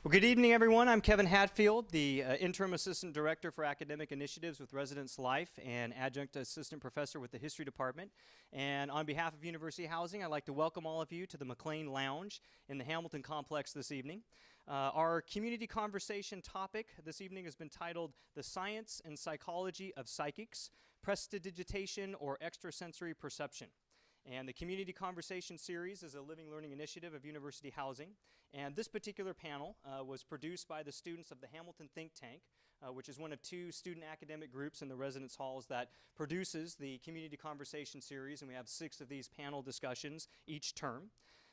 Well, good evening, everyone. I'm Kevin Hatfield, the Interim Assistant Director for Academic Initiatives with Residence Life and Adjunct Assistant Professor with the History Department. And on behalf of University Housing, I'd like to welcome all of you to the McLean Lounge in the Hamilton Complex this evening. Our community conversation topic this evening has been titled The Science and Psychology of Psychics, Prestidigitation or Extrasensory Perception. And the Community Conversation Series is a living learning initiative of University Housing. And this particular panel was produced by the students of the Hamilton Think Tank, which is one of two student academic groups in the residence halls that produces the Community Conversation Series. And we have 6 of these panel discussions each term.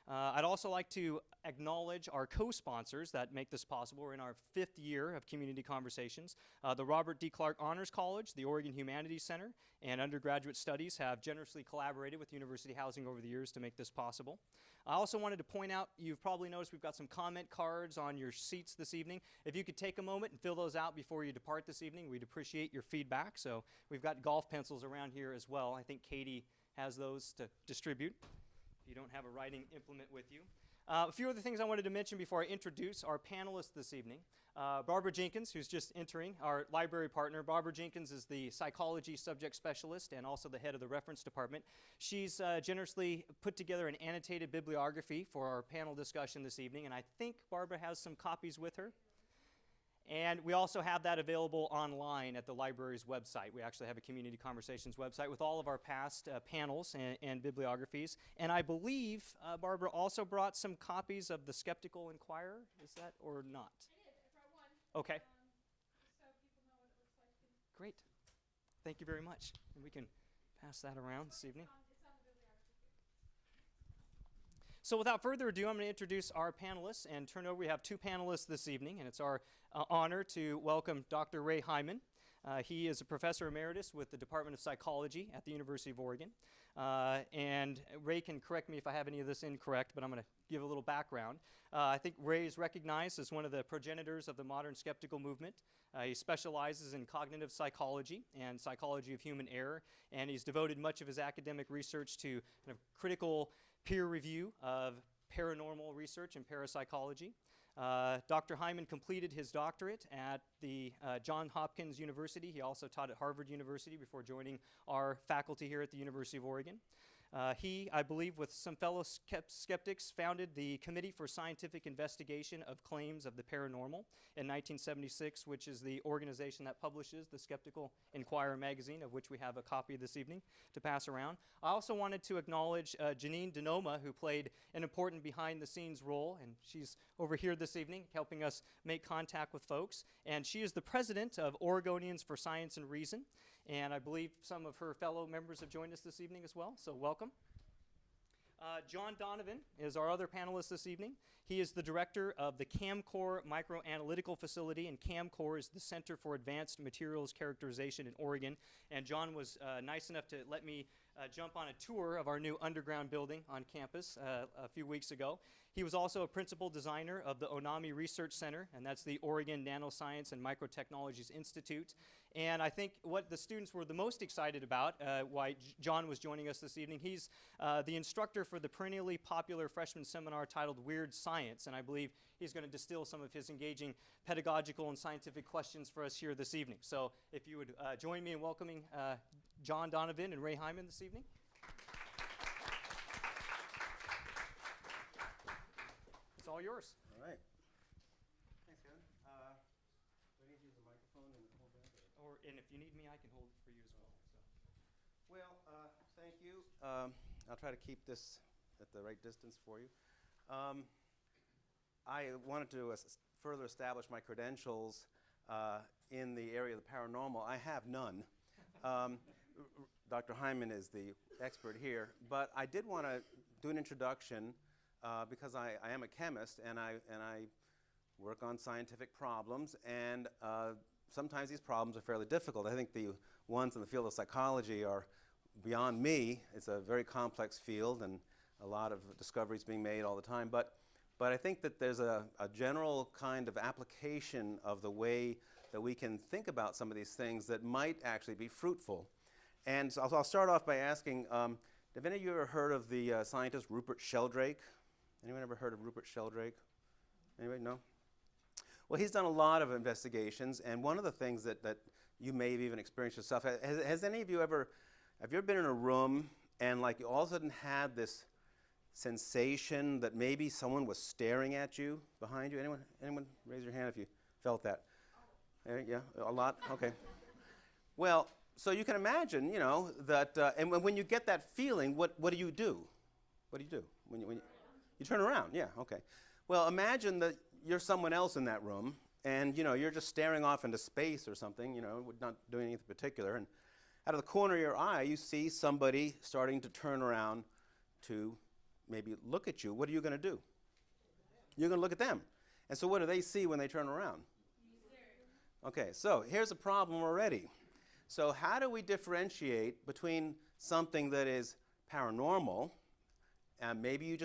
I'd also like to acknowledge our co-sponsors that make this possible. We're in our 5th year of Community Conversations. The Robert D. Clark Honors College, the Oregon Humanities Center, and Undergraduate Studies have generously collaborated with University Housing over the years to make this possible. I also wanted to point out, you've probably noticed we've got some comment cards on your seats this evening. If you could take a moment and fill those out before you depart this evening, we'd appreciate your feedback. So we've got golf pencils around here as well. I think Katie has those to distribute if you don't have a writing implement with you. A few other things I wanted to mention before I introduce our panelists this evening. Barbara Jenkins, who's just entering, our library partner. Barbara Jenkins is the psychology subject specialist and also the head of the reference department. She's generously put together an annotated bibliography for our panel discussion this evening, and I think Barbara has some copies with her. And we also have that available online at the library's website. We actually have a Community Conversations website with all of our past panels and bibliographies. And I believe Barbara also brought some copies of The Skeptical Inquirer. Is that or not? I did. I brought one. Okay. Just so people know what it looks like. Great. Thank you very much. And we can pass that around this evening. It's on the bibliography. So without further ado, I'm going to introduce our panelists and turn over. We have 2 panelists this evening, and it's our honor to welcome Dr. Ray Hyman. He is a professor emeritus with the Department of Psychology at the University of Oregon. And Ray can correct me if I have any of this incorrect, but I'm going to give a little background. I think Ray is recognized as one of the progenitors of the modern skeptical movement. He specializes in cognitive psychology and psychology of human error, and he's devoted much of his academic research to kind of critical peer review of paranormal research and parapsychology. Dr. Hyman completed his doctorate at the Johns Hopkins University. He also taught at Harvard University before joining our faculty here at the University of Oregon. He, I believe, with some fellow skeptics, founded the Committee for Scientific Investigation of Claims of the Paranormal in 1976, which is the organization that publishes the Skeptical Inquirer magazine, of which we have a copy this evening to pass around. I also wanted to acknowledge Janine Denoma, who played an important behind-the-scenes role, and she's over here this evening helping us make contact with folks. And she is the president of Oregonians for Science and Reason. And I believe some of her fellow members have joined us this evening as well, so welcome. John Donovan is our other panelist this evening. He is the director of the CAMCORE Microanalytical Facility, and CAMCORE is the Center for Advanced Materials Characterization in Oregon. And John was nice enough to let me jump on a tour of our new underground building on campus a few weeks ago. He was also a principal designer of the ONAMI Research Center, and that's the Oregon Nanoscience and Microtechnologies Institute. And I think what the students were the most excited about, why John was joining us this evening, he's the instructor for the perennially popular freshman seminar titled Weird Science, and I believe he's going to distill some of his engaging pedagogical and scientific questions for us here this evening. So if you would join me in welcoming John Donovan and Ray Hyman this evening. It's all yours. All right. Thanks, Kevin. Do I need to use the microphone and hold that? And if you need me, I can hold it for you as well. So. Well, thank you. I'll try to keep this at the right distance for you. I wanted to further establish my credentials in the area of the paranormal. I have none. Dr. Hyman is the expert here, but I did want to do an introduction because I am a chemist and I work on scientific problems, and sometimes these problems are fairly difficult. I think the ones in the field of psychology are beyond me. It's a very complex field and a lot of discoveries being made all the time, but I think that there's a general kind of application of the way that we can think about some of these things that might actually be fruitful. And so I'll start off by asking, have any of you ever heard of the scientist Rupert Sheldrake? Anyone ever heard of Rupert Sheldrake? Anybody? No? Well, he's done a lot of investigations, and one of the things that you may have even experienced yourself, has any of you ever, have you ever been in a room and like you all of a sudden had this sensation that maybe someone was staring at you behind you? Anyone raise your hand if you felt that? Yeah, a lot? Okay. Well, so you can imagine, you know, that, and when you get that feeling, what do you do? What do you do? When you turn around, yeah, okay. Well, imagine that you're someone else in that room, and, you know, you're just staring off into space or something, you know, not doing anything particular, and out of the corner of your eye, you see somebody starting to turn around to maybe look at you. What are you going to do? You're going to look at them. And so what do they see when they turn around? Okay, so here's a problem already. So how do we differentiate between something that is paranormal, and maybe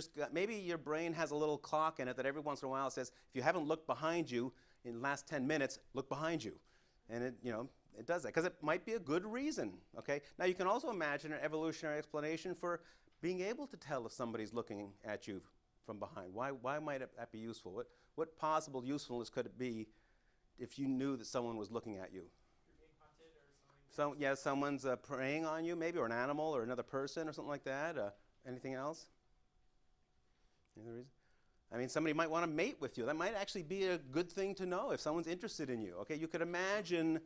your brain has a little clock in it that every once in a while says, if you haven't looked behind you in the last 10 minutes, look behind you. And it, you know, it does that because it might be a good reason, okay? Now you can also imagine an evolutionary explanation for being able to tell if somebody's looking at you from behind. Why might that be useful? What possible usefulness could it be if you knew that someone was looking at you? You're being hunted or something. So, yeah, someone's preying on you maybe, or an animal or another person or something like that. Anything else? Any other reason? I mean, somebody might want to mate with you. That might actually be a good thing to know if someone's interested in you. Okay, you could imagine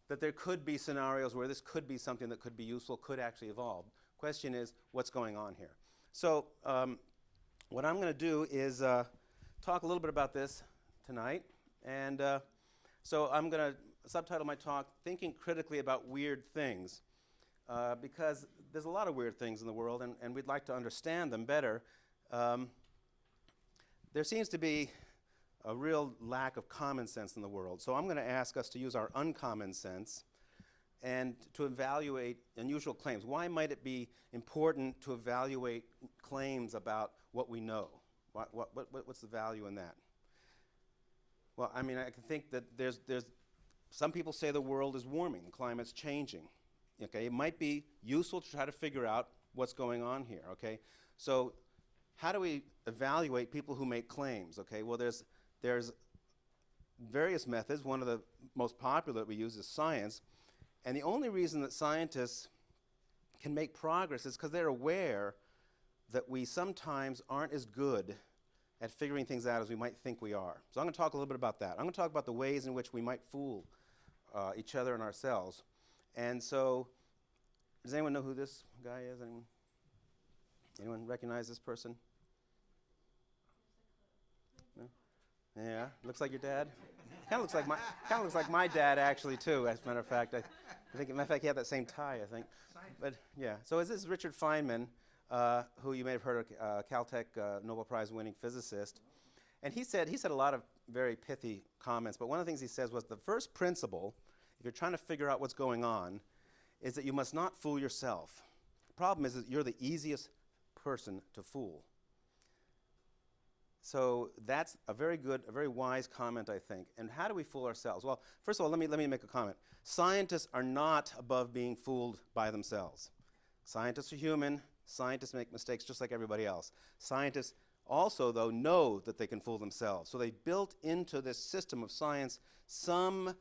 that there could be scenarios where this could be something that could be useful, could actually evolve. Question is, what's going on here? So what I'm going to do is talk a little bit about this tonight. And so I'm going to subtitle my talk, Thinking Critically About Weird Things, because there's a lot of weird things in the world, and we'd like to understand them better. There seems to be a real lack of common sense in the world. So I'm going to ask us to use our uncommon sense and to evaluate unusual claims. Why might it be important to evaluate claims about what we know? What's the value in that? Well, I mean, I can think that there's some people say the world is warming, the climate's changing. Okay, it might be useful to try to figure out what's going on here. Okay, so how do we evaluate people who make claims? Okay, well, there's various methods. One of the most popular that we use is science, and the only reason that scientists can make progress is because they're aware that we sometimes aren't as good at figuring things out as we might think we are. So I'm going to talk a little bit about that. I'm going to talk about the ways in which we might fool each other and ourselves. And so, does anyone know who this guy is? Anyone recognize this person? No? Yeah, looks like your dad. Kind of looks like my dad actually too. As a matter of fact, I think, matter of fact, he had that same tie. I think. But yeah, so this is Richard Feynman, who you may have heard of, Caltech Nobel Prize-winning physicist, and he said a lot of very pithy comments. But one of the things he says was the first principle, if you're trying to figure out what's going on, is that you must not fool yourself. The problem is that you're the easiest person to fool. So that's a very good, a very wise comment, I think. And how do we fool ourselves? Well, first of all, let me make a comment. Scientists are not above being fooled by themselves. Scientists are human. Scientists make mistakes just like everybody else. Scientists also, though, know that they can fool themselves. So they built into this system of science some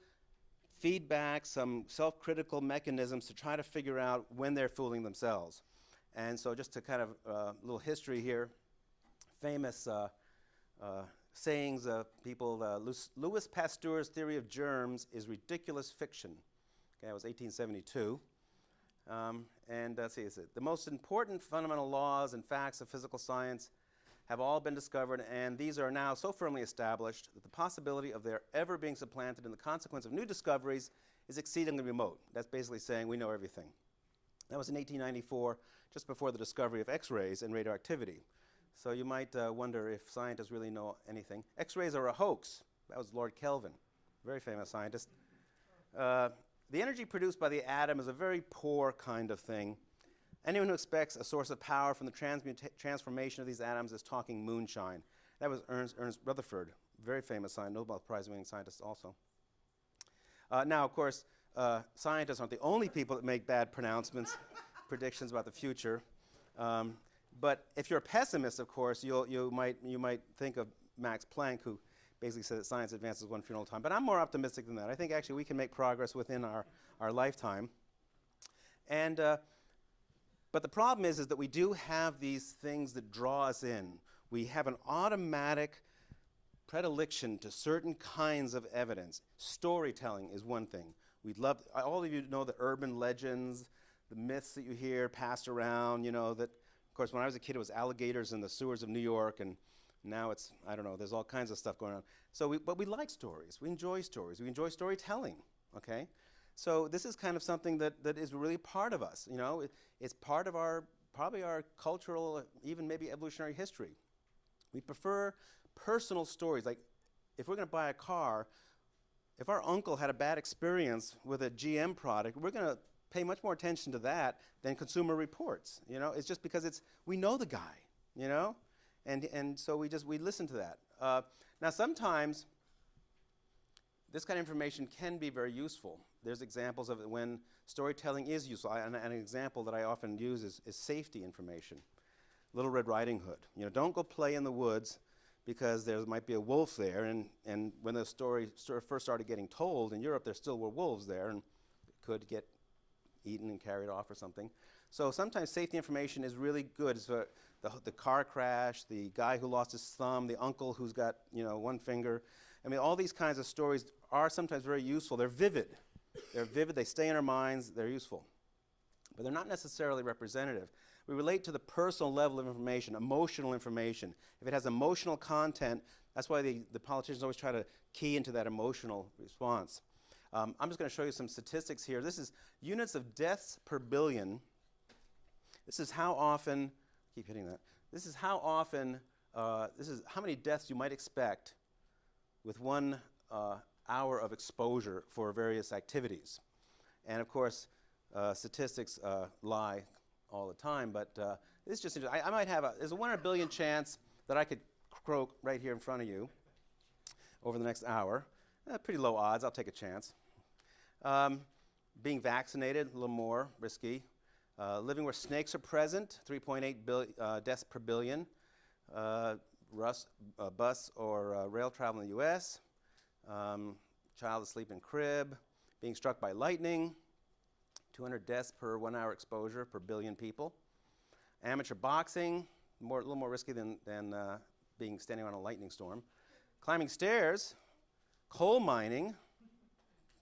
feedback, some self-critical mechanisms to try to figure out when they're fooling themselves. And so just to kind of a little history here, famous sayings of people, Louis Pasteur's theory of germs is ridiculous fiction. Okay, that was 1872. And let's see, the most important fundamental laws and facts of physical science have all been discovered, and these are now so firmly established that the possibility of their ever being supplanted in the consequence of new discoveries is exceedingly remote. That's basically saying we know everything. That was in 1894, just before the discovery of X-rays and radioactivity. So you might wonder if scientists really know anything. X-rays are a hoax. That was Lord Kelvin, very famous scientist. The energy produced by the atom is a very poor kind of thing. Anyone who expects a source of power from the transformation of these atoms is talking moonshine. That was Ernst Rutherford, very famous scientist, Nobel Prize-winning scientist also. Now, of course, scientists aren't the only people that make bad pronouncements, predictions about the future. But if you're a pessimist, of course, you might think of Max Planck, who basically said that science advances one funeral at a time. But I'm more optimistic than that. I think actually we can make progress within our lifetime. And, but the problem is that we do have these things that draw us in. We have an automatic predilection to certain kinds of evidence. Storytelling is one thing. We'd love, all of you know the urban legends, the myths that you hear passed around, you know, that, of course, when I was a kid, it was alligators in the sewers of New York, and now it's, I don't know, there's all kinds of stuff going on. So, but we like stories. We enjoy stories. We enjoy storytelling, okay? So this is kind of something that is really part of us, you know? It's part of probably our cultural, even maybe evolutionary history. We prefer personal stories. Like, if we're going to buy a car, if our uncle had a bad experience with a GM product, we're going to pay much more attention to that than Consumer Reports. You know, it's just because we know the guy, you know, and so we listen to that. Now sometimes this kind of information can be very useful. There's examples of it when storytelling is useful. And an example that I often use is safety information. Little Red Riding Hood. You know, don't go play in the woods because there might be a wolf there, and when the story first started getting told in Europe, there still were wolves there and could get eaten and carried off or something. So sometimes safety information is really good. So the car crash, the guy who lost his thumb, the uncle who's got, you know, one finger. I mean, all these kinds of stories are sometimes very useful. They're vivid. They're vivid, they stay in our minds, they're useful. But they're not necessarily representative. We relate to the personal level of information, emotional information. If it has emotional content, that's why the politicians always try to key into that emotional response. I'm just going to show you some statistics here. This is units of deaths per billion. This is how often, keep hitting that. This is how often, this is how many deaths you might expect with 1 hour of exposure for various activities. And of course, statistics lie all the time, but it's just interesting. I might have there's a 1 in a billion chance that I could croak right here in front of you over the next hour. Pretty low odds, I'll take a chance. Being vaccinated, a little more risky. Living where snakes are present, 3.8 deaths per billion. Bus or rail travel in the US. Child asleep in crib. Being struck by lightning. 200 deaths per 1 hour exposure per billion people. Amateur boxing, a little more risky than being standing on a lightning storm. Climbing stairs, coal mining,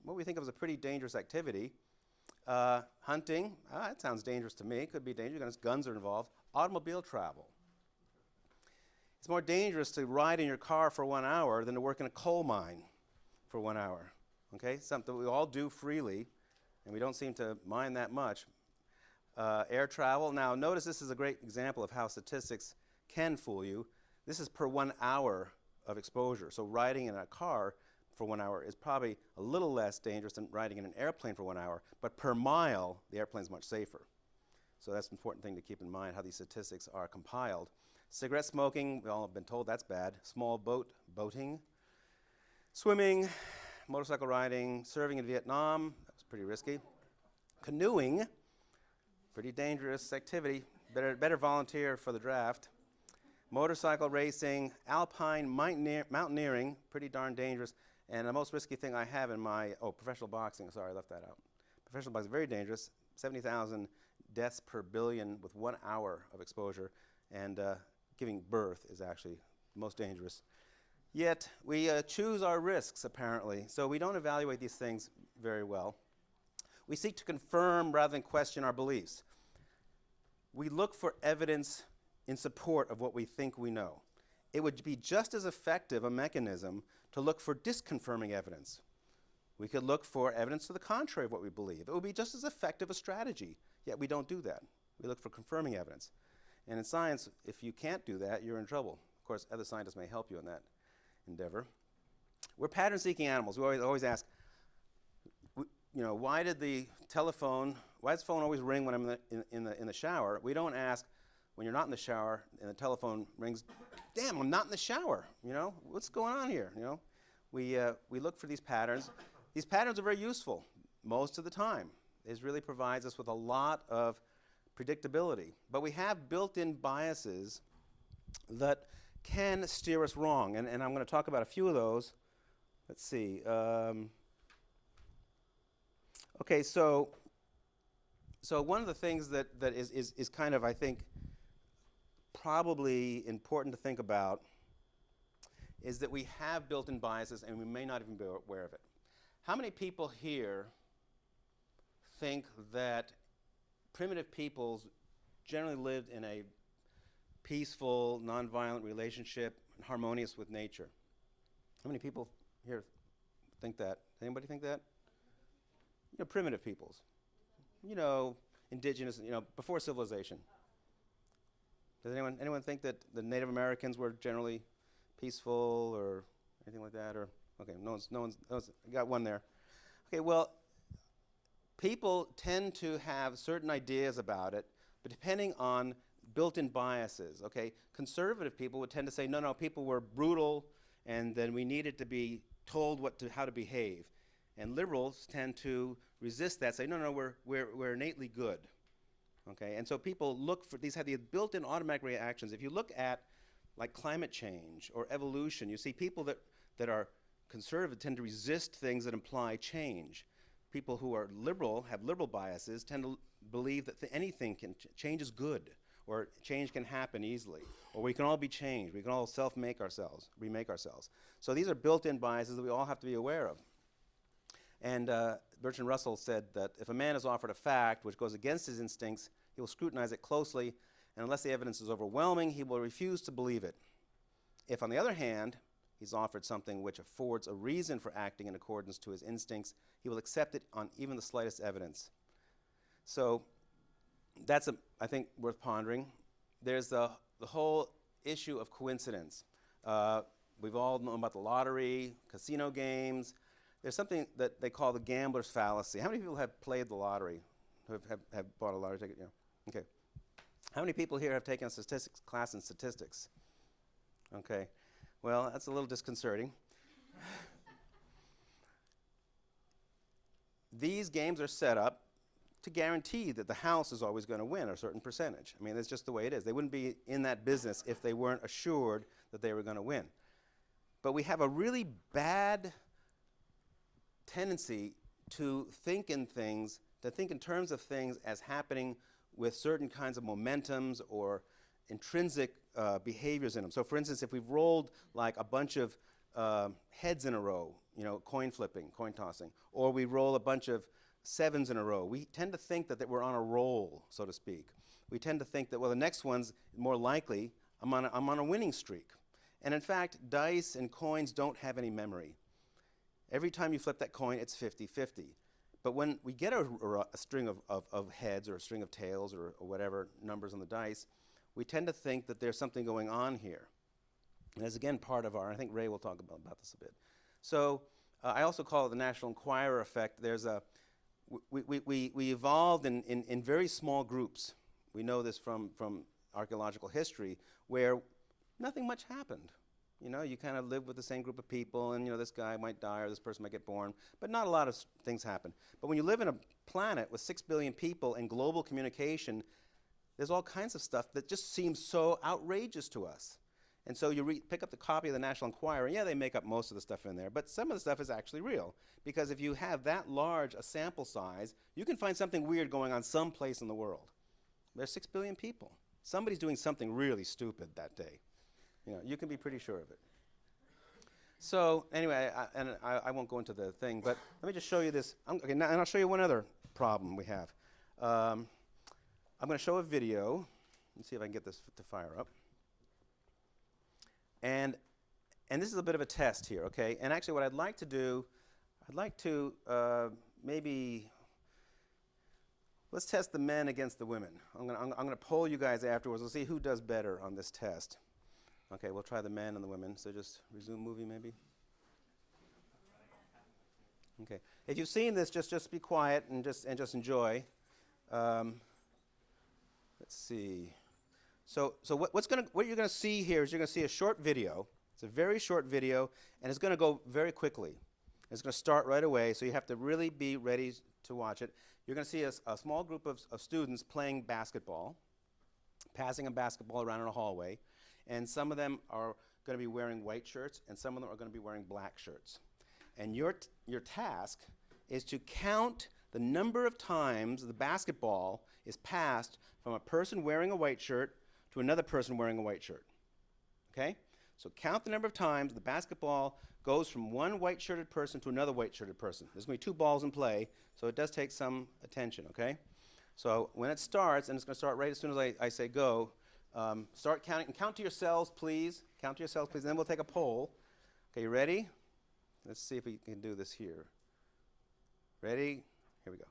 what we think of as a pretty dangerous activity. Hunting, that sounds dangerous to me. Could be dangerous because guns are involved. Automobile travel. It's more dangerous to ride in your car for 1 hour than to work in a coal mine for 1 hour. Okay, something we all do freely, and we don't seem to mind that much. Air travel. Now, notice this is a great example of how statistics can fool you. This is per 1 hour of exposure. So riding in a car for 1 hour is probably a little less dangerous than riding in an airplane for 1 hour, but per mile, the airplane's much safer. So that's an important thing to keep in mind, how these statistics are compiled. Cigarette smoking, we all have been told that's bad. Small boating. Swimming, motorcycle riding, serving in Vietnam, that's pretty risky. Canoeing, pretty dangerous activity. Better volunteer for the draft. Motorcycle racing, alpine mountaineering, pretty darn dangerous. And the most risky thing I have in my, professional boxing, sorry, I left that out. Professional boxing, very dangerous. 70,000 deaths per billion with 1 hour of exposure. And giving birth is actually most dangerous. Yet, we choose our risks, apparently. So we don't evaluate these things very well. We seek to confirm rather than question our beliefs. We look for evidence in support of what we think we know. It would be just as effective a mechanism to look for disconfirming evidence. We could look for evidence to the contrary of what we believe. It would be just as effective a strategy, yet we don't do that. We look for confirming evidence. And in science, if you can't do that, you're in trouble. Of course, other scientists may help you in that endeavor. We're pattern-seeking animals. We always ask, why does the phone always ring when I'm in the shower? We don't ask, when you're not in the shower and the telephone rings, damn, I'm not in the shower, what's going on here, We look for these patterns. These patterns are very useful most of the time. It really provides us with a lot of predictability. But we have built-in biases that can steer us wrong. And I'm going to talk about a few of those. Let's see. Okay, so one of the things that is kind of, I think, probably important to think about is that we have built-in biases and we may not even be aware of it. How many people here think that primitive peoples generally lived in a peaceful, nonviolent relationship, harmonious with nature? How many people here think that? Anybody think that? You know, primitive peoples. You know, indigenous, you know, before civilization. Does anyone think that the Native Americans were generally peaceful or anything like that? Or okay, no one's got one there. Okay, well, people tend to have certain ideas about it, but depending on built-in biases. Okay, conservative people would tend to say, no, people were brutal, and then we needed to be told how to behave. And liberals tend to resist that, say, no, we're innately good. Okay, and so people look for these, have these built-in automatic reactions. If you look at like climate change or evolution, you see people that are conservative tend to resist things that imply change. People who are liberal, have liberal biases, tend to believe that anything can change is good, or change can happen easily, or we can all be changed. We can all self-make ourselves, remake ourselves. So these are built-in biases that we all have to be aware of. And Bertrand Russell said that if a man is offered a fact which goes against his instincts, he will scrutinize it closely, and unless the evidence is overwhelming, he will refuse to believe it. If, on the other hand, he's offered something which affords a reason for acting in accordance to his instincts, he will accept it on even the slightest evidence. So that's, I think, worth pondering. There's the whole issue of coincidence. We've all known about the lottery, casino games. There's something that they call the gambler's fallacy. How many people have played the lottery, have bought a lottery ticket? Yeah. Okay. How many people here have taken a statistics class in statistics? Okay. Well, that's a little disconcerting. These games are set up to guarantee that the house is always going to win a certain percentage. I mean, that's just the way it is. They wouldn't be in that business if they weren't assured that they were going to win. But we have a really bad tendency to think in terms of things as happening with certain kinds of momentums or intrinsic behaviors in them. So for instance, if we've rolled like a bunch of heads in a row, you know, coin flipping, coin tossing, or we roll a bunch of sevens in a row, we tend to think that we're on a roll, so to speak. We tend to think that, well, the next one's more likely, I'm on a winning streak. And in fact, dice and coins don't have any memory. Every time you flip that coin, it's 50-50. But when we get a string of heads or a string of tails or whatever numbers on the dice, we tend to think that there's something going on here. And that's, again, part of I think Ray will talk about this a bit. So I also call it the National Enquirer effect. There's we evolved in very small groups. We know this from archaeological history, where nothing much happened. You know, you kind of live with the same group of people, and, you know, this guy might die or this person might get born, but not a lot of things happen. But when you live in a planet with 6 billion people and global communication, there's all kinds of stuff that just seems so outrageous to us. And so you pick up the copy of the National Enquirer, and yeah, they make up most of the stuff in there, but some of the stuff is actually real. Because if you have that large a sample size, you can find something weird going on someplace in the world. There's 6 billion people. Somebody's doing something really stupid that day. You know, you can be pretty sure of it. So anyway, I won't go into the thing, but let me just show you this. Okay, now, and I'll show you one other problem we have. I'm going to show a video. Let's see if I can get this to fire up. And this is a bit of a test here, okay? And actually what I'd like to do, maybe, let's test the men against the women. I'm going to poll you guys afterwards. We'll see who does better on this test. Okay, we'll try the men and the women. So just resume movie, maybe. Okay. If you've seen this, just be quiet and just enjoy. Let's see. So what you're going to see here is you're going to see a short video. It's a very short video, and it's going to go very quickly. It's going to start right away, so you have to really be ready to watch it. You're going to see a small group of students playing basketball, passing a basketball around in a hallway. And some of them are going to be wearing white shirts, and some of them are going to be wearing black shirts. And your task is to count the number of times the basketball is passed from a person wearing a white shirt to another person wearing a white shirt. Okay? So count the number of times the basketball goes from one white-shirted person to another white-shirted person. There's going to be 2 balls in play, so it does take some attention, okay? So when it starts, and it's going to start right as soon as I say go, start counting. And count to yourselves, please. Count to yourselves, please. And then we'll take a poll. Okay, you ready? Let's see if we can do this here. Ready? Here we go.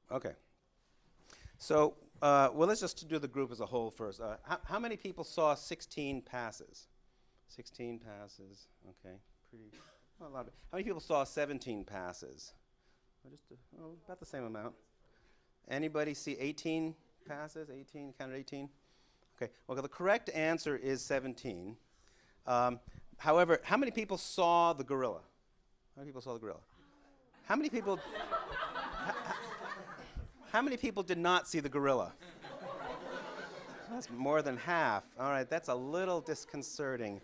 Okay. So, well, let's just do the group as a whole first. How many people saw 16 passes? 16 passes. Okay. Not a lot. How many people saw 17 passes? About the same amount. Anybody see 18 passes? 18? Counted 18? Okay. Well, the correct answer is 17. However, how many people saw the gorilla? How many people saw the gorilla? How many people... How many people did not see the gorilla? That's more than half. All right, that's a little disconcerting.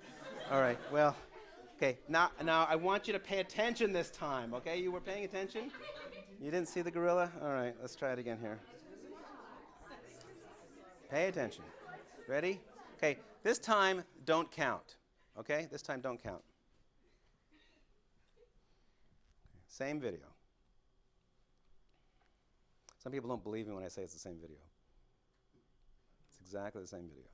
All right, well, okay, now I want you to pay attention this time, okay? You were paying attention? You didn't see the gorilla? All right, let's try it again here. Pay attention. Ready? Okay, this time, don't count, okay? This time, don't count. Same video. Some people don't believe me when I say it's the same video. It's exactly the same video.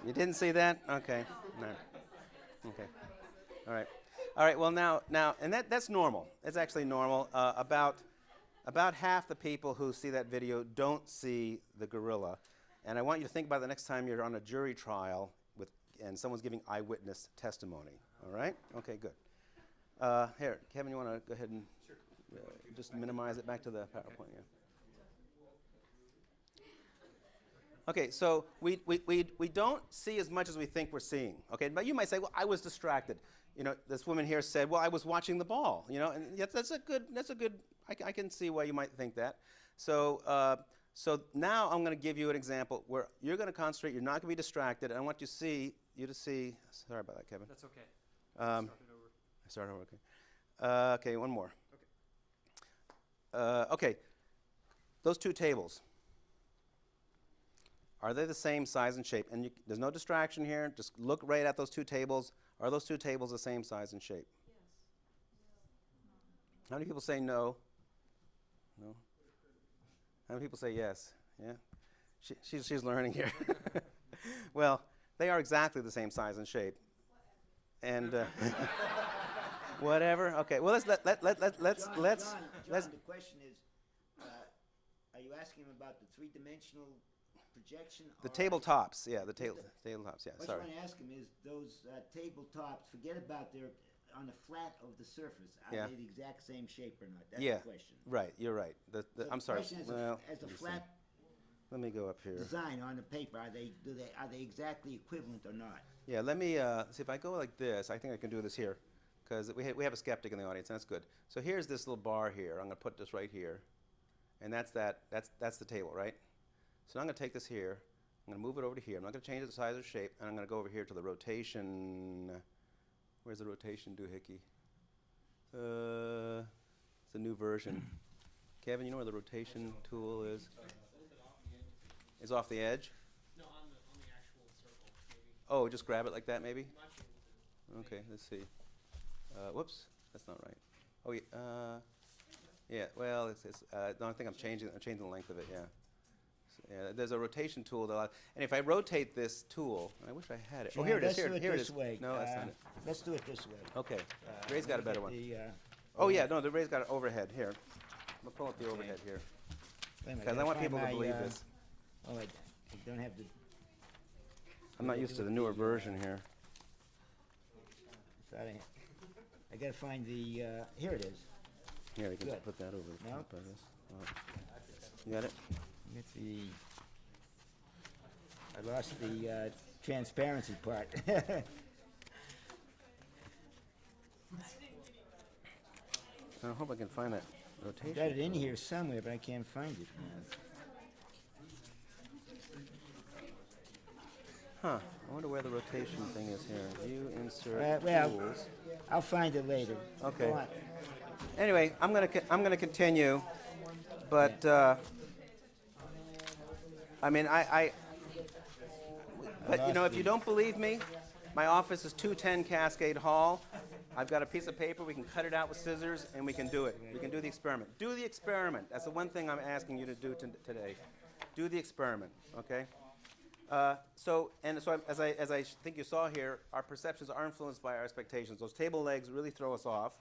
You didn't see that? Okay. No. Okay. All right. All right. Well, now, and that's normal. It's actually normal. About half the people who see that video don't see the gorilla. And I want you to think about the next time you're on a jury trial and someone's giving eyewitness testimony. All right? Okay, good. Here, Kevin, you want to go ahead and just minimize it back to the PowerPoint? Yeah. Okay, so we don't see as much as we think we're seeing. Okay, but you might say, well, I was distracted. You know, this woman here said, well, I was watching the ball. You know, and that's a good. I can see why you might think that. So now I'm going to give you an example where you're going to concentrate. You're not going to be distracted. And I want you to see. Sorry about that, Kevin. That's okay. Start over. Okay. Okay, one more. Okay. Okay. Those 2 tables. Are they the same size and shape? And there's no distraction here. Just look right at those 2 tables. Are those 2 tables the same size and shape? Yes. How many people say no? No? How many people say yes? Yeah? She's learning here. Well, they are exactly the same size and shape. And whatever. Okay. Well, let's John, the question is, are you asking him about the 3-dimensional projection? The tabletops, yeah, the tabletops, yeah, sorry. What I want to ask him is, those tabletops, forget about their, on the flat of the surface, are they the exact same shape or not? That's the question. Right, you're right. I'm sorry. The question is, as a flat let me go up here. design on the paper, are they exactly equivalent or not? Yeah, let me see if I go like this. I think I can do this here, because we have a skeptic in the audience, and that's good. So here's this little bar here. I'm going to put this right here, and that's the table, right? So I'm going to take this here. I'm going to move it over to here. I'm not going to change the size or shape, and I'm going to go over here to the rotation. Where's the rotation doohickey? It's a new version. Kevin, you know where the rotation tool is? It's off the edge? No, on the actual circle, maybe. Oh, just grab it like that, maybe? Okay, let's see. Whoops, that's not right. Oh, yeah. Yeah, well, no, I think I'm changing the length of it, yeah. Yeah, there's a rotation tool that and if I rotate this tool, I wish I had it. Oh, Jan, here it is. let's Here, do it here it this is. way. No, that's not it. Let's do it this way. Okay. Ray's got a better one. The, Oh yeah, no, the Ray's got an overhead here. I'll pull up the overhead here wait a minute, because I gotta want find people to my, believe this. Oh, I don't have the. I'm not used to the newer version here. I gotta find the. Here it is. Here, you can Good. put that over the No? top of this. You got it? It's the. I lost the transparency part. I hope I can find that Got rotation. it in here somewhere, but I can't find it. Huh. I wonder where the rotation thing is here. View, insert, Well, tools. I'll find it later. Okay. Go on. Anyway, I'm gonna continue, but I mean but you know, if you don't believe me, my office is 210 Cascade Hall. I've got a piece of paper. We can cut it out with scissors, and we can do it. We can do the experiment. Do the experiment. That's the one thing I'm asking you to do today. Do the experiment. Okay. So as I think you saw here, our perceptions are influenced by our expectations. Those table legs really throw us off.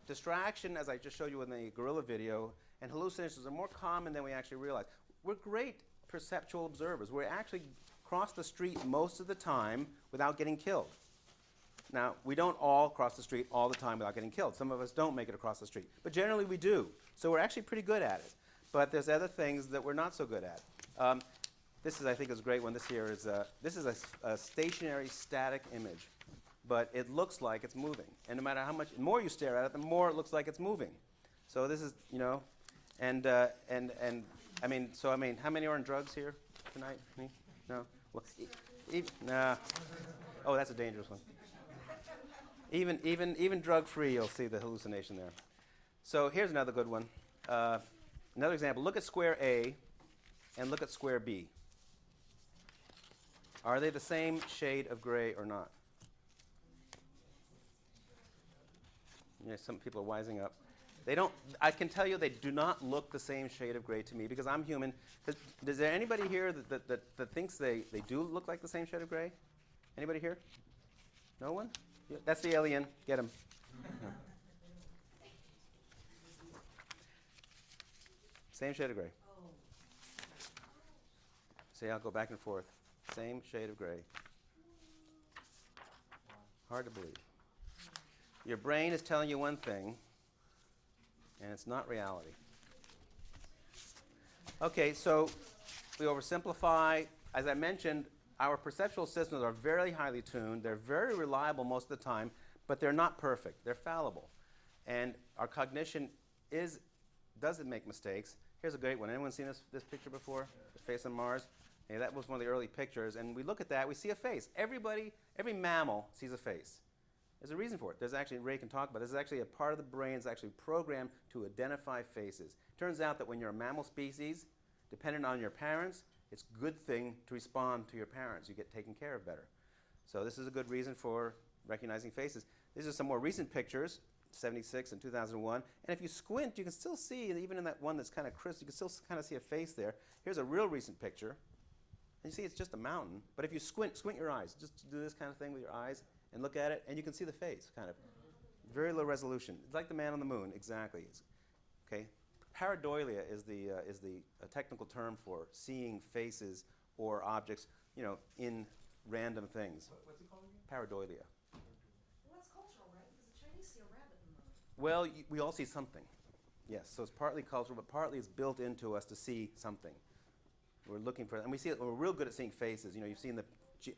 Distraction, as I just showed you in the gorilla video, and hallucinations are more common than we actually realize. We're great perceptual observers. We actually cross the street most of the time without getting killed. Now, we don't all cross the street all the time without getting killed. Some of us don't make it across the street, but generally we do. So we're actually pretty good at it. But there's other things that we're not so good at. This is, I think, is a great one. This here is a stationary, static image, but it looks like it's moving. And no matter how much more you stare at it, the more it looks like it's moving. So this is, you know, and I mean, how many are on drugs here tonight? Me? No. Well, nah. Oh, that's a dangerous one. Even drug-free, you'll see the hallucination there. So here's another good one. Another example. Look at square A, and look at square B. Are they the same shade of gray or not? Yeah, some people are wising up. They don't. I can tell you they do not look the same shade of gray to me because I'm human. Is there anybody here that thinks they do look like the same shade of gray? Anybody here? No one? Yeah, that's the alien. Get him. No. Same shade of gray. See, I'll go back and forth. Same shade of gray. Hard to believe. Your brain is telling you one thing, and it's not reality. Okay, so we oversimplify. As I mentioned, our perceptual systems are very highly tuned. They're very reliable most of the time, but they're not perfect. They're fallible. And our cognition doesn't make mistakes. Here's a great one. Anyone seen this picture before? The face on Mars? Yeah, that was one of the early pictures. And we look at that, we see a face. Every mammal sees a face. There's a reason for it. There's actually, Ray can talk about this, is actually a part of the brain that's actually programmed to identify faces. Turns out that when you're a mammal species, dependent on your parents, it's a good thing to respond to your parents. You get taken care of better. So this is a good reason for recognizing faces. These are some more recent pictures, 76 and 2001. And if you squint, you can still see, even in that one that's kind of crisp, you can still kind of see a face there. Here's a real recent picture. And you see it's just a mountain. But if you squint your eyes, just do this kind of thing with your eyes and look at it, and you can see the face, kind of. Very low resolution. It's like the man on the moon, exactly. Okay. Pareidolia is the technical term for seeing faces or objects, you know, in random things. What's it called again? Pareidolia. Well, that's cultural, right? Because the Chinese see a rabbit in the moon. Well, we all see something. Yes, so it's partly cultural, but partly it's built into us to see something. We're looking for, and we see it. We're real good at seeing faces. You know, you've seen the, you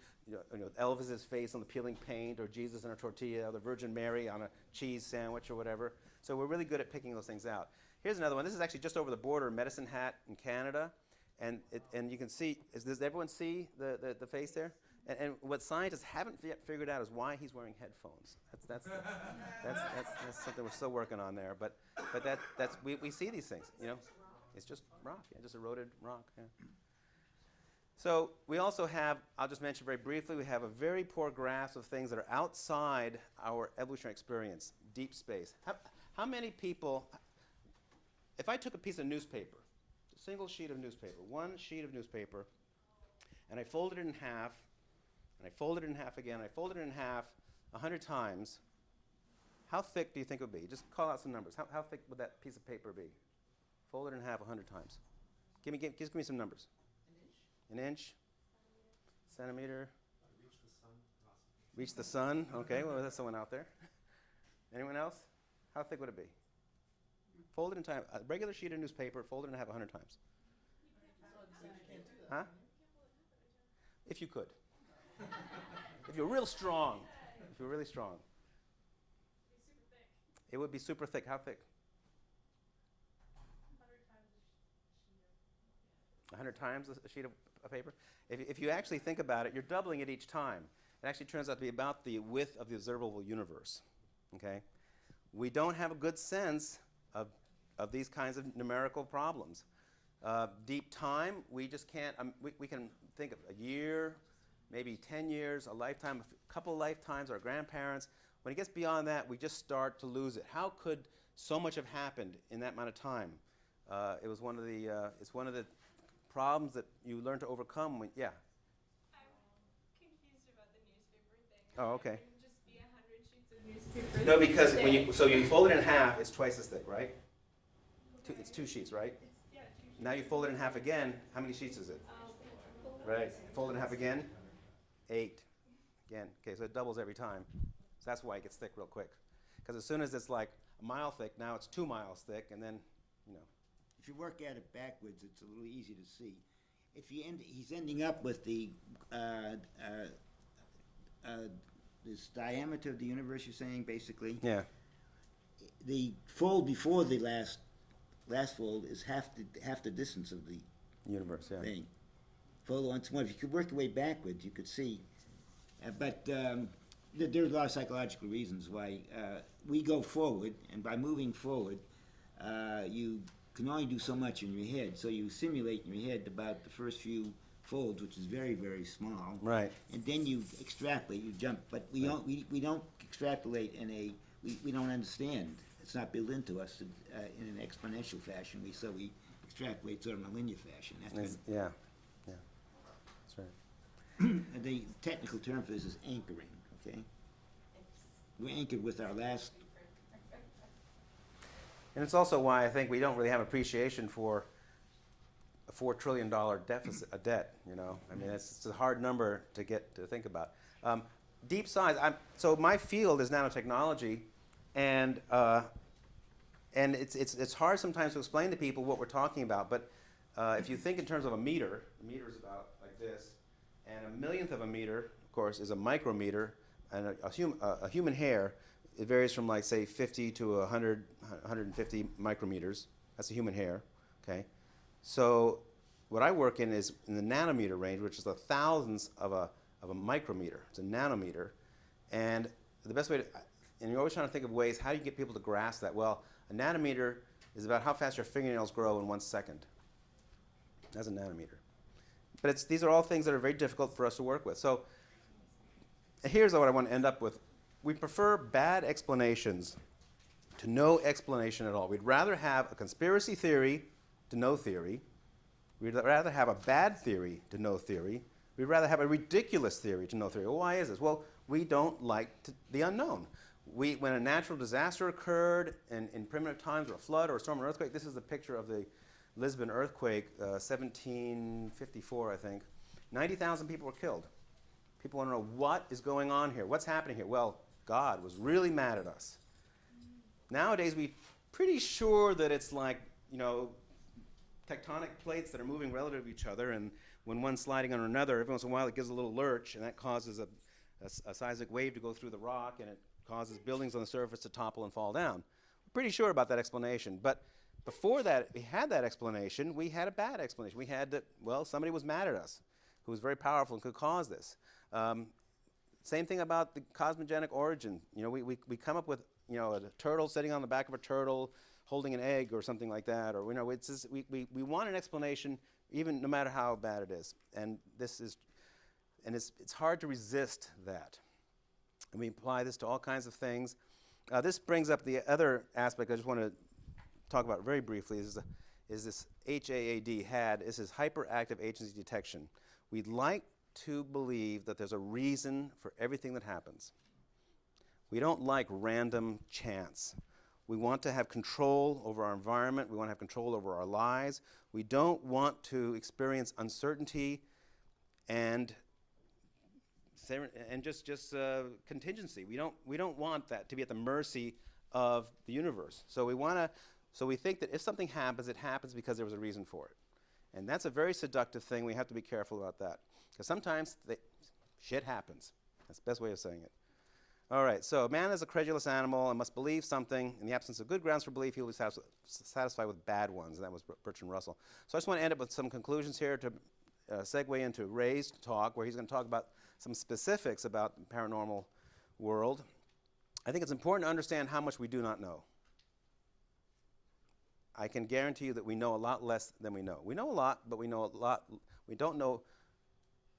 know, Elvis's face on the peeling paint, or Jesus in a tortilla, or the Virgin Mary on a cheese sandwich, or whatever. So we're really good at picking those things out. Here's another one. This is actually just over the border, Medicine Hat in Canada, and you can see. Does everyone see the face there? And what scientists haven't yet figured out is why he's wearing headphones. That's something we're still working on there. But we see these things. You know, it's just rock, yeah, just eroded rock. Yeah. So we also have, I'll just mention very briefly, we have a very poor grasp of things that are outside our evolutionary experience, deep space. How many people, if I took a piece of newspaper, single sheet of newspaper, one sheet of newspaper, and I fold it in half, and I fold it in half again, I fold it in half 100 times, how thick do you think it would be? Just call out some numbers. How thick would that piece of paper be? Fold it in half 100 times. Give me some numbers. An inch? Centimeter? Reach the sun? Okay, well, there's someone out there. Anyone else? How thick would it be? Fold it in time. A regular sheet of newspaper, fold it in half 100 times. Huh? If you could. If you're real strong. If you're really strong. It would be super thick. How thick? 100 times a sheet of paper? If you actually think about it, you're doubling it each time. It actually turns out to be about the width of the observable universe. Okay? We don't have a good sense of these kinds of numerical problems. Deep time, we just can't, we can think of a year, maybe 10 years, a lifetime, a couple of lifetimes, our grandparents. When it gets beyond that, we just start to lose it. How could so much have happened in that amount of time? It's one of the problems that you learn to overcome when, yeah. I'm confused about the newspaper thing. Oh, okay. It wouldn't just be 100 sheets of newspaper. No, because when you fold it in half, it's twice as thick, right? It's 2 sheets, right? Yeah, 2 sheets. Now you fold it in half again. How many sheets is it? 4. Right. Fold it in half again. 8. Again. Okay, so it doubles every time. So that's why it gets thick real quick. Because as soon as it's like a mile thick, now it's 2 miles thick, and then, you know. If you work at it backwards, it's a little easy to see. If you he's ending up with the this diameter of the universe. You're saying basically. Yeah. The fold before the last fold is half the distance of the Universe. Yeah. thing. Fold once more. If you could work your way backwards, you could see. But there are a lot of psychological reasons why we go forward, and by moving forward, you can only do so much in your head. So you simulate in your head about the first few folds, which is very, very small. Right. And then you extrapolate, you jump. But we don't extrapolate in a we don't understand. It's not built into us in an exponential fashion. We extrapolate sort of in a linear fashion. That's Yeah. Yeah. That's right. the technical term for this is anchoring. Okay. We're anchored with our last. And it's also why I think we don't really have appreciation for a $4 trillion deficit, a debt. You know, I mean, it's a hard number to get to think about. Deep science. So my field is nanotechnology, and it's hard sometimes to explain to people what we're talking about. But if you think in terms of a meter is about like this, and a millionth of a meter, of course, is a micrometer, and a human hair, it varies from like say 50 to 100, 150 micrometers. That's a human hair. Okay, so what I work in is in the nanometer range, which is the thousandths of a micrometer. It's a nanometer, and the best way to, and you're always trying to think of ways how do you get people to grasp that. Well, a nanometer is about how fast your fingernails grow in 1 second. That's a nanometer. But these are all things that are very difficult for us to work with. So here's what I want to end up with. We prefer bad explanations to no explanation at all. We'd rather have a conspiracy theory to no theory. We'd rather have a bad theory to no theory. We'd rather have a ridiculous theory to no theory. Well, why is this? Well, we don't like the unknown. When a natural disaster occurred in primitive times, or a flood, or a storm, or earthquake, this is a picture of the Lisbon earthquake, 1754, I think. 90,000 people were killed. People want to know what is going on here. What's happening here? Well, God was really mad at us. Nowadays, we're pretty sure that it's like, tectonic plates that are moving relative to each other, and when one's sliding on another, every once in a while it gives a little lurch, and that causes a seismic wave to go through the rock, and it causes buildings on the surface to topple and fall down. We're pretty sure about that explanation. But before that, we had that explanation. We had a bad explanation. We had that, well, somebody was mad at us who was very powerful and could cause this. Same thing about the cosmogenic origin. We come up with, a turtle sitting on the back of a turtle holding an egg or something like that, or it's just, we want an explanation even no matter how bad it is. And it's hard to resist that. And we apply this to all kinds of things. This brings up the other aspect I just want to talk about very briefly is this HAAD, HAD, is this hyperactive agency detection. We'd like to believe that there's a reason for everything that happens. We don't like random chance. We want to have control over our environment. We want to have control over our lives. We don't want to experience uncertainty and just contingency. We don't want that to be at the mercy of the universe. So we think that if something happens, it happens because there was a reason for it. And that's a very seductive thing. We have to be careful about that. Because sometimes shit happens. That's the best way of saying it. All right, so man is a credulous animal and must believe something. In the absence of good grounds for belief, he will be satisfied with bad ones. And that was Bertrand Russell. So I just want to end up with some conclusions here to segue into Ray's talk, where he's going to talk about some specifics about the paranormal world. I think it's important to understand how much we do not know. I can guarantee you that we know a lot less than we know. We know a lot, but we don't know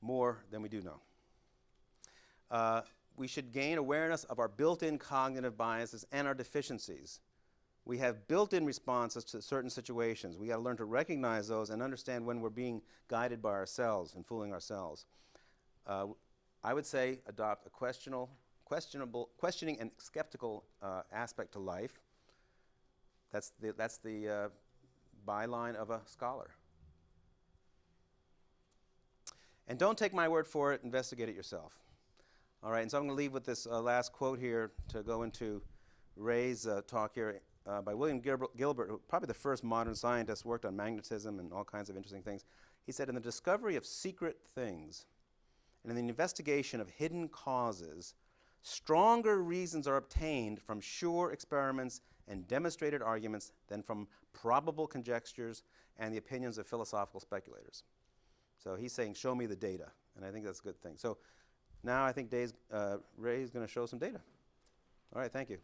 more than we do know. We should gain awareness of our built-in cognitive biases and our deficiencies. We have built-in responses to certain situations. We got to learn to recognize those and understand when we're being guided by ourselves and fooling ourselves. I would say adopt a questioning and skeptical aspect to life. That's the byline of a scholar. And don't take my word for it, investigate it yourself. All right, and so I'm going to leave with this last quote here to go into Ray's talk here by William Gilbert, who probably the first modern scientist, worked on magnetism and all kinds of interesting things. He said, in the discovery of secret things and in the investigation of hidden causes, stronger reasons are obtained from sure experiments and demonstrated arguments than from probable conjectures and the opinions of philosophical speculators. So he's saying, show me the data, and I think that's a good thing. So now I think Ray is going to show some data. All right, thank you.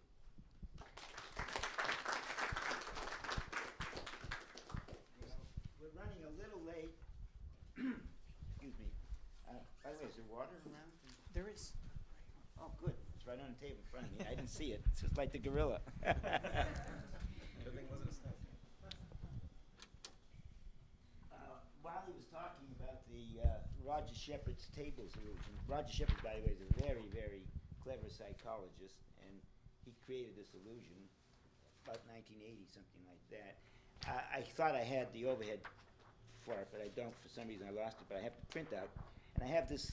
We're running a little late. Excuse me. By the way, is there water around? There is. Oh, good. It's right on the table in front of me. I didn't see it. It's just like the gorilla. While he was talking about the Roger Shepard's tables illusion, Roger Shepard, by the way, is a very, very clever psychologist, and he created this illusion about 1980, something like that. I thought I had the overhead for it, but I don't. For some reason, I lost it, but I have the printout. And I have this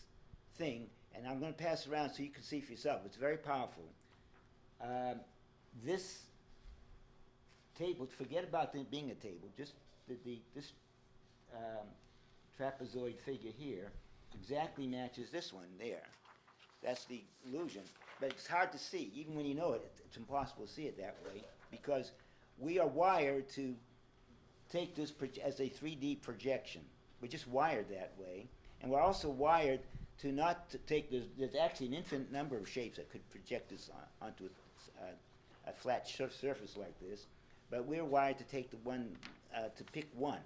thing, and I'm going to pass it around so you can see for yourself. It's very powerful. This table, forget about it being a table, just this trapezoid figure here exactly matches this one there. That's the illusion. But it's hard to see. Even when you know it, it's impossible to see it that way, because we are wired to take this as a 3D projection. We're just wired that way. And we're also wired to not to take this. There's actually an infinite number of shapes that could project this onto a flat surface like this. But we're wired to take the one, to pick one.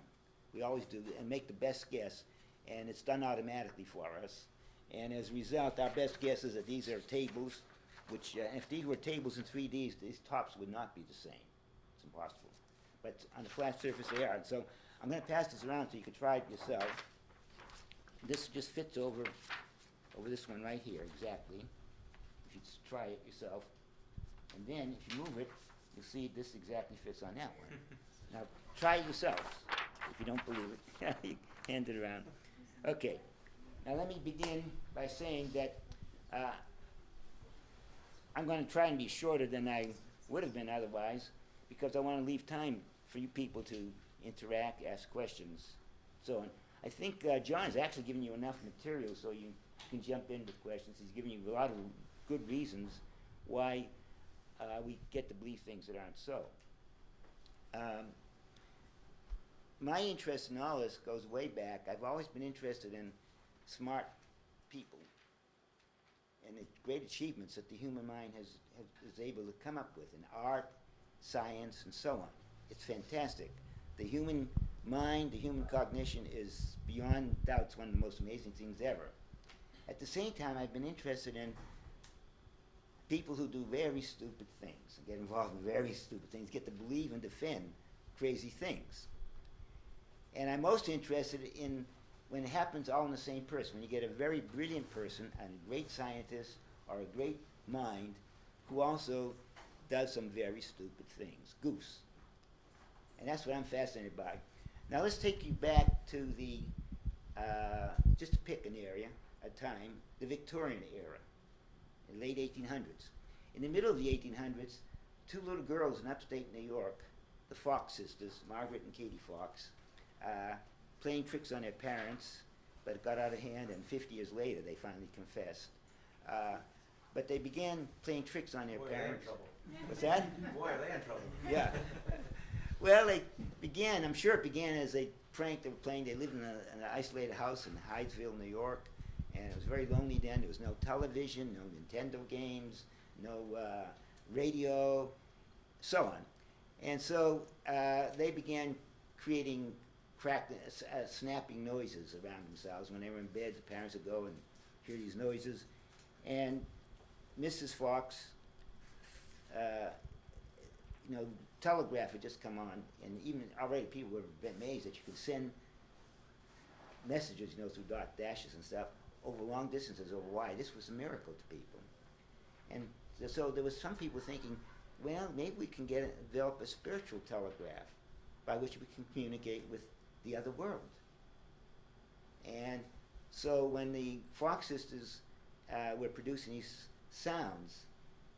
We always do, and make the best guess. And it's done automatically for us. And as a result, our best guess is that these are tables, which if these were tables in 3D, these tops would not be the same. It's impossible. But on the flat surface, they are. And so I'm going to pass this around so you can try it yourself. This just fits over this one right here, exactly. If you just try it yourself. And then, if you move it, you'll see this exactly fits on that one. Now, try it yourself. If you don't believe it, you hand it around. Okay. Now, let me begin by saying that I'm going to try and be shorter than I would have been otherwise, because I want to leave time for you people to interact, ask questions, so on. I think John has actually given you enough material so you can jump in with questions. He's given you a lot of good reasons why we get to believe things that aren't so. My interest in all this goes way back. I've always been interested in smart people and the great achievements that the human mind is able to come up with in art, science, and so on. It's fantastic. The human mind, the human cognition is beyond doubt one of the most amazing things ever. At the same time, I've been interested in people who do very stupid things and get involved in very stupid things, get to believe and defend crazy things. And I'm most interested in when it happens all in the same person, when you get a very brilliant person, a great scientist, or a great mind, who also does some very stupid things, goofs. And that's what I'm fascinated by. Now let's take you back to the, just to pick an area, a time, the Victorian era, the late 1800s. In the middle of the 1800s, two little girls in upstate New York, the Fox sisters, Margaret and Katie Fox, playing tricks on their parents, but it got out of hand, and 50 years later they finally confessed. But they began playing tricks on their parents. Boy, are they in trouble. What's that? Boy, are they in trouble. Yeah. Well, they began, I'm sure it began as a prank they were playing. They lived in an isolated house in Hydesville, New York, and it was very lonely then. There was no television, no Nintendo games, no radio, so on. And so they began creating snapping noises around themselves. When they were in bed, the parents would go and hear these noises. And Mrs. Fox, telegraph had just come on, and even already people were amazed that you could send messages, through dot dashes and stuff, over long distances, over wire. This was a miracle to people. And so there was some people thinking, well, maybe we can develop a spiritual telegraph by which we can communicate with the other world. And so when the Fox sisters were producing these sounds,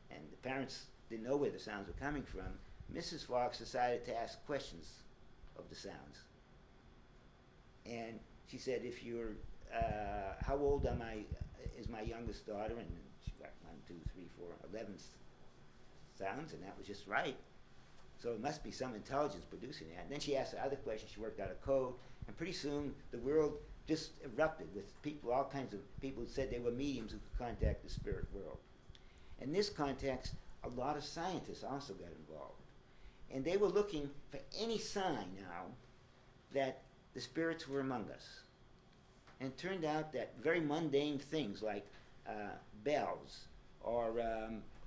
and the parents didn't know where the sounds were coming from, Mrs. Fox decided to ask questions of the sounds. And she said, if you're, how old is my youngest daughter? And she got 1, 2, 3, 4, 11 sounds, and that was just right. So it must be some intelligence producing that. And then she asked the other questions. She worked out a code, and pretty soon the world just erupted with people, all kinds of people who said they were mediums who could contact the spirit world. In this context, a lot of scientists also got involved. And they were looking for any sign now that the spirits were among us. And it turned out that very mundane things like bells, or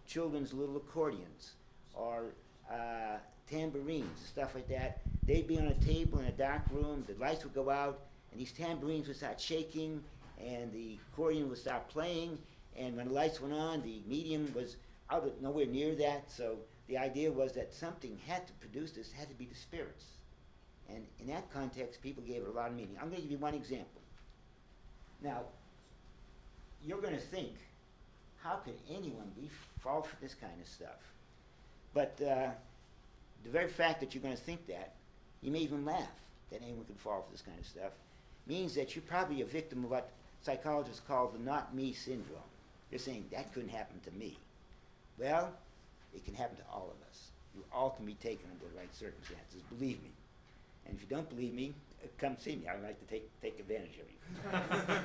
children's little accordions, or tambourines and stuff like that, they'd be on a table in a dark room, the lights would go out, and these tambourines would start shaking, and the accordion would start playing, and when the lights went on, the medium was out of nowhere near that, so the idea was that something had to produce this, had to be the spirits. And in that context, people gave it a lot of meaning. I'm going to give you one example. Now, you're going to think, how could anyone fall for this kind of stuff? But the very fact that you're going to think that, you may even laugh that anyone could fall for this kind of stuff, means that you're probably a victim of what psychologists call the not me syndrome. You're saying, that couldn't happen to me. Well, it can happen to all of us. You all can be taken under the right circumstances, believe me. And if you don't believe me, come see me. I'd like to take advantage of you.